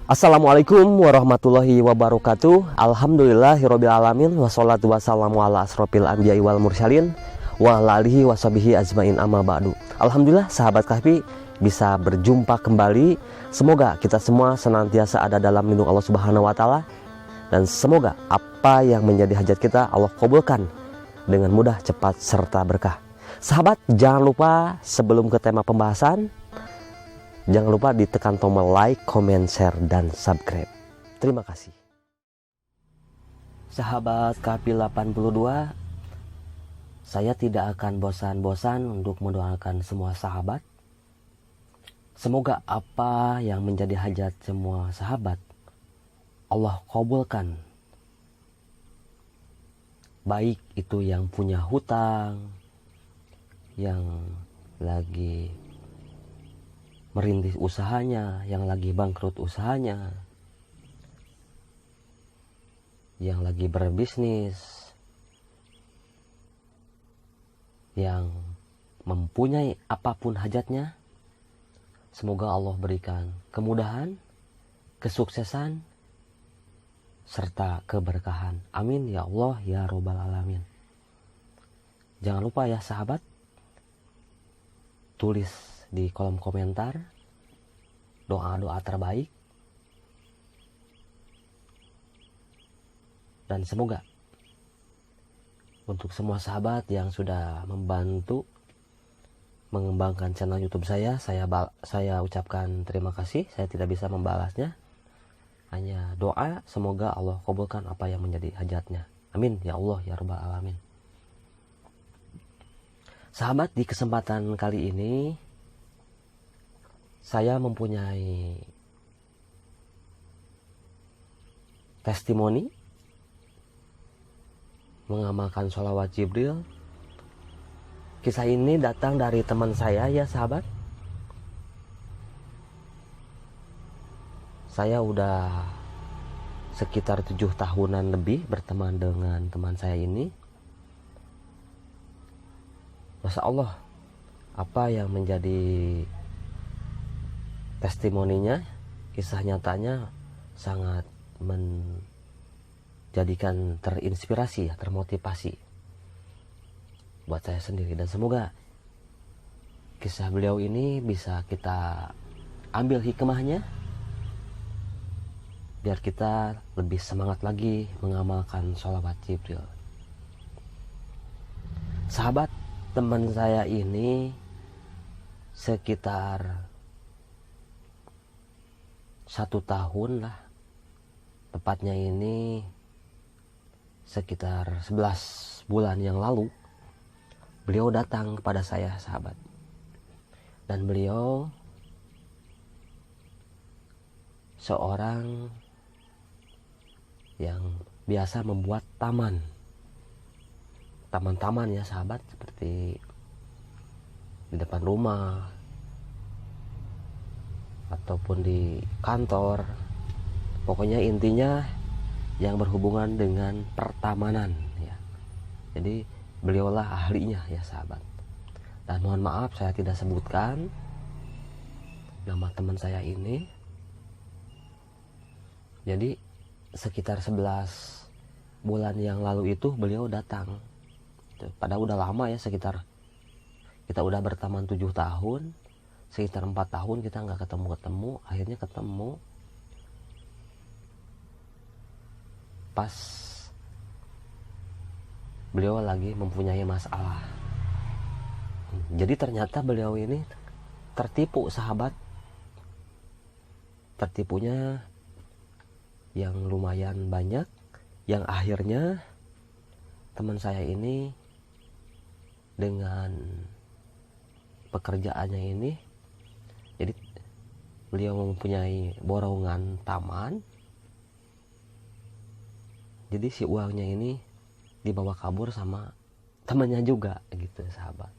Assalamualaikum warahmatullahi wabarakatuh. Alhamdulillahirabbil alamin wassalatu wassalamu ala asrofil anbiya'i wal mursalin wa ala alihi washabihi ajmain amma ba'du. Alhamdulillah sahabat Kahfi bisa berjumpa kembali. Semoga kita semua senantiasa ada dalam lindung Allah Subhanahu wa taala dan semoga apa yang menjadi hajat kita Allah kabulkan dengan mudah, cepat serta berkah. Sahabat, jangan lupa sebelum ke tema pembahasan, jangan lupa ditekan tombol like, comment, share, dan subscribe. Terima kasih. Sahabat Kahfi 82, saya tidak akan bosan-bosan untuk mendoakan semua sahabat. Semoga apa yang menjadi hajat semua sahabat Allah kabulkan. Baik itu yang punya hutang, yang lagi merintis usahanya, yang lagi bangkrut usahanya, yang lagi berbisnis, yang mempunyai apapun hajatnya, semoga Allah berikan kemudahan, kesuksesan, serta keberkahan. Amin ya Allah ya Rabbal alamin. Jangan lupa ya sahabat, tulis di kolom komentar doa-doa terbaik, dan semoga untuk semua sahabat yang sudah membantu mengembangkan channel YouTube saya ucapkan terima kasih. Saya tidak bisa membalasnya, hanya doa semoga Allah kabulkan apa yang menjadi hajatnya. Amin ya Allah ya Rabbal alamin. Sahabat, di kesempatan kali ini saya mempunyai testimoni mengamalkan sholawat Jibril. Kisah ini datang dari teman saya ya sahabat. Saya udah sekitar 7 tahunan lebih berteman dengan teman saya ini. Masya Allah, apa yang menjadi testimoninya, kisah nyatanya sangat menjadikan terinspirasi, termotivasi buat saya sendiri. Dan semoga kisah beliau ini bisa kita ambil hikmahnya, biar kita lebih semangat lagi mengamalkan sholawat Jibril. Sahabat, teman saya ini sekitar 1 tahun lah, tepatnya ini sekitar 11 bulan yang lalu, beliau datang kepada saya sahabat. Dan beliau seorang yang biasa membuat taman-taman ya sahabat, seperti di depan rumah ataupun di kantor. Pokoknya intinya yang berhubungan dengan pertamanan ya. Jadi beliaulah ahlinya ya sahabat. Dan mohon maaf saya tidak sebutkan nama teman saya ini. Jadi sekitar 11 bulan yang lalu itu beliau datang. Padahal udah lama ya, sekitar kita udah berteman 7 tahun, sekitar 4 tahun kita nggak ketemu. Akhirnya ketemu pas beliau lagi mempunyai masalah. Jadi ternyata beliau ini tertipu sahabat. Tertipunya yang lumayan banyak, yang akhirnya teman saya ini dengan pekerjaannya ini, jadi beliau mempunyai borongan taman, jadi si uangnya ini dibawa kabur sama temannya juga gitu sahabat.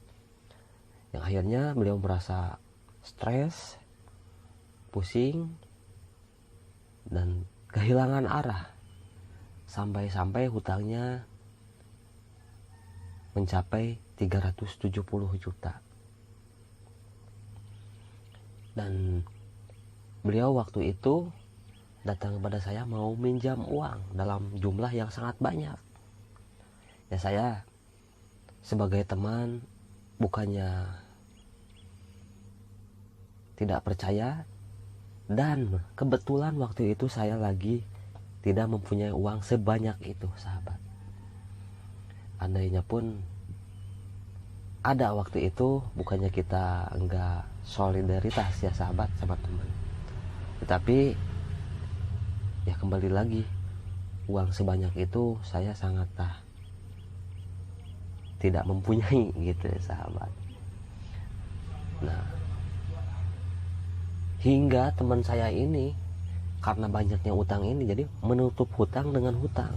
Yang akhirnya beliau merasa stres, pusing, dan kehilangan arah, sampai-sampai hutangnya mencapai 370 juta. Dan beliau waktu itu datang kepada saya mau minjam uang dalam jumlah yang sangat banyak. Ya saya sebagai teman bukannya tidak percaya, dan kebetulan waktu itu saya lagi tidak mempunyai uang sebanyak itu, sahabat. Andainya pun ada waktu itu, bukannya kita enggak solidaritas ya sahabat sama teman, tetapi ya kembali lagi, uang sebanyak itu saya sangat tidak mempunyai gitu ya sahabat. Nah, hingga teman saya ini karena banyaknya utang ini jadi menutup hutang dengan hutang.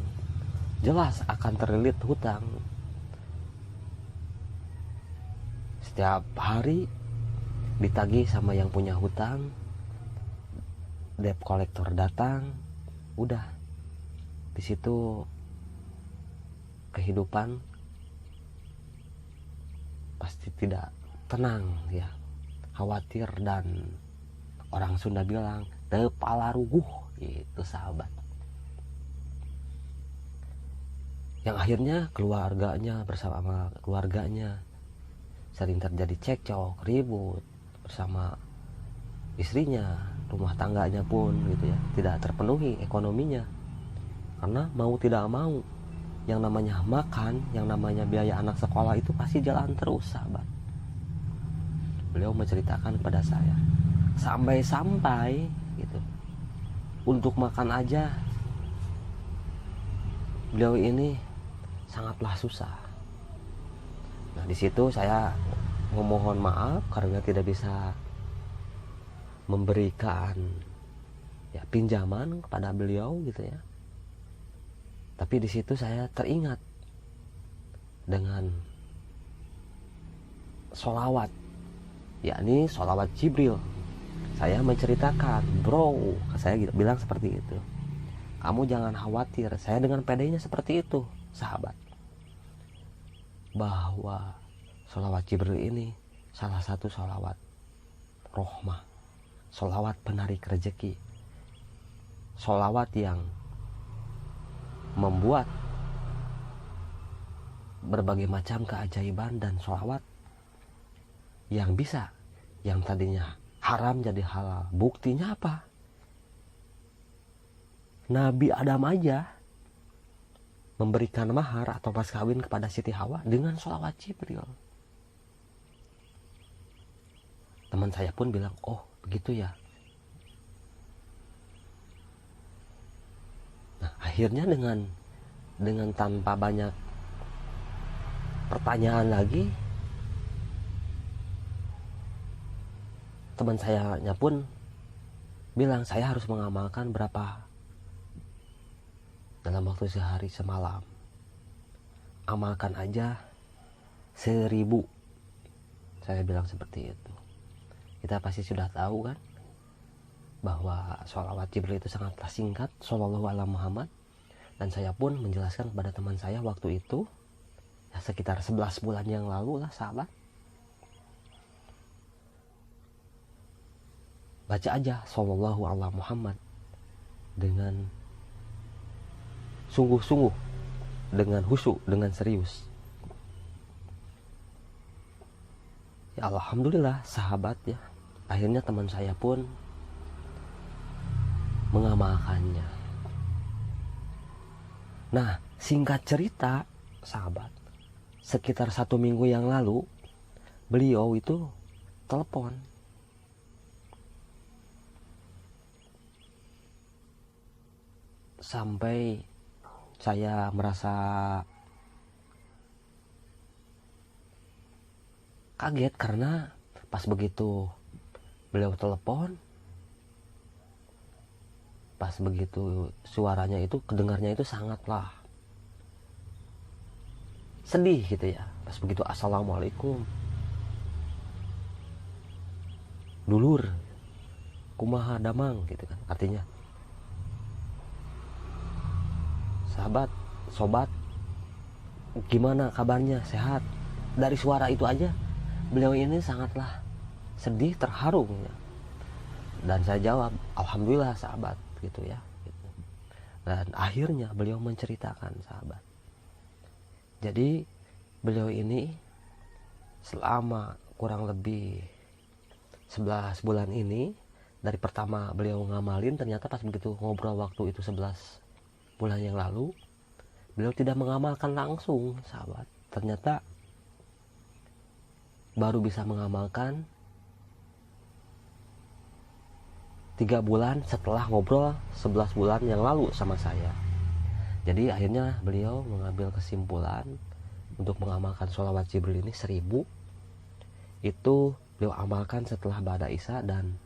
Jelas akan terlilit hutang. Setiap hari ditagih sama yang punya hutang, debt collector datang, udah di situ kehidupan pasti tidak tenang ya, khawatir, dan orang Sunda bilang tepala ruguh itu sahabat. Yang akhirnya keluarganya bersama keluarganya sering terjadi cekcok, ribut bersama istrinya, rumah tangganya pun gitu ya tidak terpenuhi ekonominya, karena mau tidak mau yang namanya makan, yang namanya biaya anak sekolah itu pasti jalan terus sahabat. Beliau menceritakan kepada saya sampai gitu untuk makan aja beliau ini sangatlah susah. Nah di situ saya memohon maaf karena tidak bisa memberikan ya pinjaman kepada beliau gitu ya. Tapi di situ saya teringat dengan sholawat, yakni sholawat Jibril. Saya menceritakan, bro, saya bilang seperti itu, kamu jangan khawatir, saya dengan pedenya seperti itu sahabat, bahwa sholawat Jibril ini salah satu sholawat rohmah, sholawat penarik rezeki, sholawat yang membuat berbagai macam keajaiban, dan sholawat yang bisa, yang tadinya haram jadi halal. Buktinya apa? Nabi Adam aja memberikan mahar atau mas kawin kepada Siti Hawa dengan sholawat Jibril. Teman saya pun bilang, oh begitu ya. Nah akhirnya dengan tanpa banyak pertanyaan lagi, teman saya pun bilang saya harus mengamalkan berapa dalam waktu sehari semalam. Amalkan aja 1000. Saya bilang seperti itu. Kita pasti sudah tahu kan bahwa sholawat Jibril itu sangatlah singkat, Shallallahu ala Muhammad. Dan saya pun menjelaskan kepada teman saya waktu itu ya sekitar 11 bulan yang lalu lah sahabat, baca aja Shallallahu ala Muhammad dengan sungguh-sungguh, dengan khusyuk, dengan serius. Ya alhamdulillah sahabat ya, akhirnya teman saya pun mengamalkannya. Nah singkat cerita sahabat, sekitar 1 minggu yang lalu beliau itu telepon, sampai saya merasa kaget karena pas begitu beliau telepon, pas begitu suaranya itu kedengarnya itu sangatlah sedih gitu ya. Pas begitu assalamualaikum dulur kumaha damang gitu kan, artinya sahabat, sobat, gimana kabarnya, sehat. Dari suara itu aja beliau ini sangatlah sedih, terharu ya. Dan saya jawab, alhamdulillah sahabat, gitu ya gitu. Dan akhirnya beliau menceritakan sahabat, jadi beliau ini selama kurang lebih 11 bulan ini, dari pertama beliau ngamalin, ternyata pas begitu ngobrol waktu itu 11 bulan yang lalu, beliau tidak mengamalkan langsung sahabat. Ternyata baru bisa mengamalkan 3 bulan setelah ngobrol 11 bulan yang lalu sama saya. Jadi akhirnya beliau mengambil kesimpulan untuk mengamalkan sholawat Jibril ini 1000. Itu beliau amalkan setelah ba'da isya, dan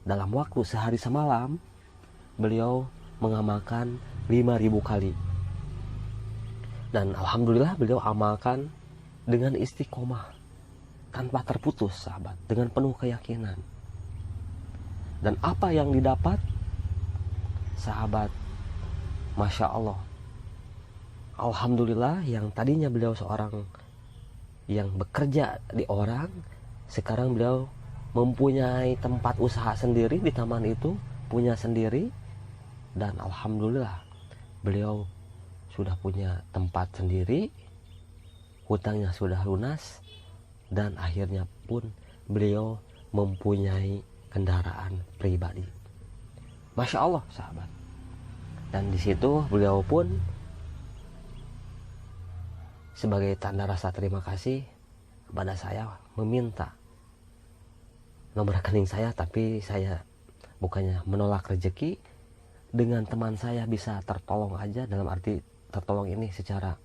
dalam waktu sehari semalam beliau mengamalkan 5000 kali. Dan alhamdulillah beliau amalkan dengan istiqomah tanpa terputus sahabat, dengan penuh keyakinan. Dan apa yang didapat sahabat, Masya Allah, alhamdulillah, yang tadinya beliau seorang yang bekerja di orang, sekarang beliau mempunyai tempat usaha sendiri di taman itu, punya sendiri. Dan alhamdulillah beliau sudah punya tempat sendiri, hutangnya sudah lunas, dan akhirnya pun beliau mempunyai kendaraan pribadi. Masya Allah sahabat. Dan di situ beliau pun sebagai tanda rasa terima kasih kepada saya meminta nomor rekening saya, tapi saya bukannya menolak rezeki, dengan teman saya bisa tertolong aja, dalam arti tertolong ini secara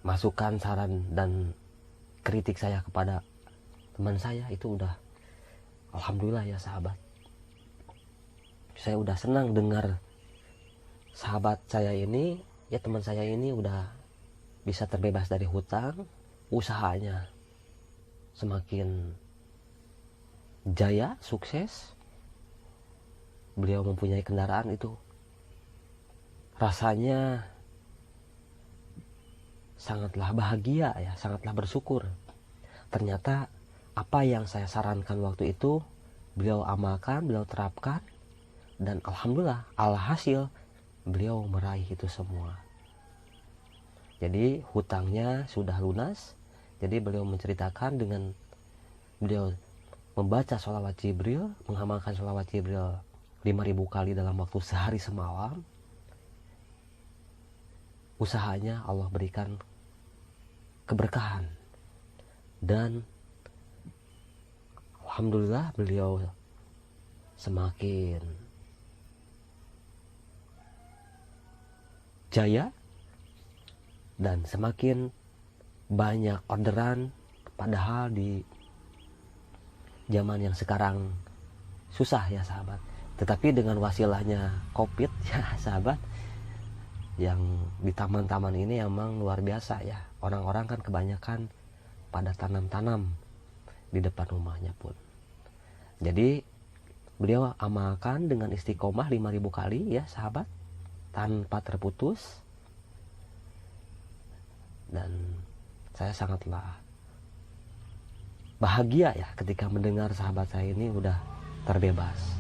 masukan, saran, dan kritik saya kepada teman saya, itu udah alhamdulillah ya sahabat. Saya udah senang dengar sahabat saya ini, ya teman saya ini udah bisa terbebas dari hutang, usahanya semakin jaya, sukses, beliau mempunyai kendaraan. Itu rasanya sangatlah bahagia ya, sangatlah bersyukur. Ternyata apa yang saya sarankan waktu itu beliau amalkan, beliau terapkan, dan alhamdulillah alhasil beliau meraih itu semua. Jadi hutangnya sudah lunas. Jadi beliau menceritakan dengan beliau membaca sholawat Jibril, mengamalkan sholawat Jibril 5000 kali dalam waktu sehari semalam, usahanya Allah berikan keberkahan. Dan alhamdulillah beliau semakin jaya dan semakin banyak orderan, padahal di zaman yang sekarang susah ya sahabat. Tetapi dengan wasilahnya COVID ya sahabat, yang di taman-taman ini emang luar biasa ya. Orang-orang kan kebanyakan pada tanam-tanam di depan rumahnya pun. Jadi beliau amalkan dengan istiqomah 5000 kali ya sahabat, tanpa terputus. Dan saya sangatlah bahagia ya ketika mendengar sahabat saya ini udah terbebas.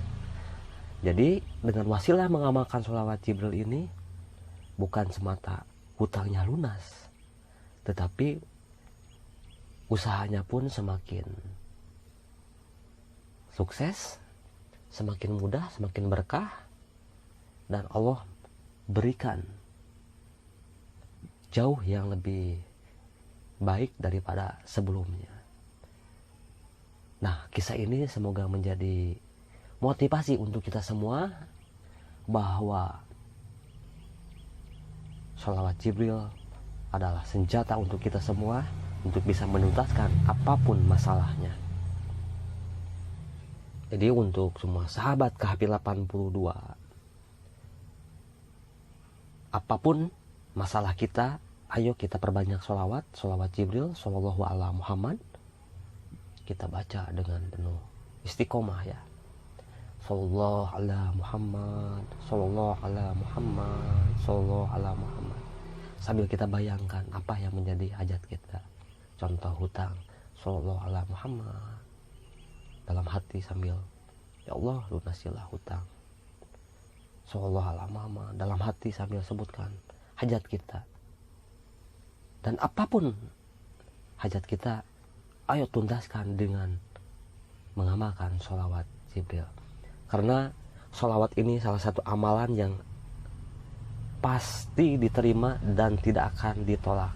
Jadi dengan wasilah mengamalkan sholawat Jibril ini, bukan semata hutangnya lunas, tetapi usahanya pun semakin sukses, semakin mudah, semakin berkah, dan Allah berikan jauh yang lebih baik daripada sebelumnya. Nah, kisah ini semoga menjadi motivasi untuk kita semua bahwa sholawat Jibril adalah senjata untuk kita semua untuk bisa menuntaskan apapun masalahnya. Jadi untuk semua sahabat KHP 82, apapun masalah kita, ayo kita perbanyak sholawat Jibril Sallallahu ala Muhammad. Kita baca dengan penuh istiqomah ya. Sallallahu ala Muhammad, Sallallahu ala Muhammad, Sallallahu ala Muhammad. Sambil kita bayangkan apa yang menjadi hajat kita. Contoh hutang, Sallallahu ala Muhammad. Dalam hati sambil Ya Allah, lunasilah hutang. Sallallahu ala mama, dalam hati sambil sebutkan hajat kita. Dan apapun hajat kita, ayo tuntaskan dengan mengamalkan sholawat Jibril. Karena sholawat ini salah satu amalan yang pasti diterima dan tidak akan ditolak.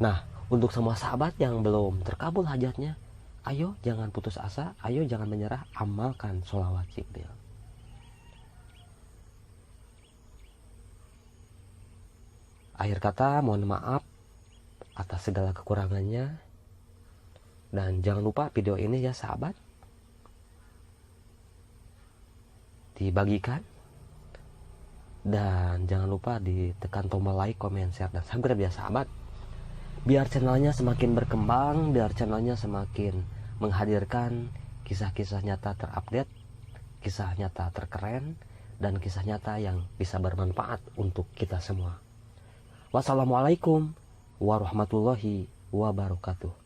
Nah, untuk semua sahabat yang belum terkabul hajatnya, ayo jangan putus asa, ayo jangan menyerah, amalkan sholawat Jibril. Akhir kata, mohon maaf atas segala kekurangannya. Dan jangan lupa video ini ya sahabat, dibagikan. Dan jangan lupa ditekan tombol like, komen, share, dan subscribe ya sahabat. Biar channelnya semakin berkembang, biar channelnya semakin menghadirkan kisah-kisah nyata terupdate, kisah nyata terkeren, dan kisah nyata yang bisa bermanfaat untuk kita semua. Wassalamualaikum warahmatullahi wabarakatuh.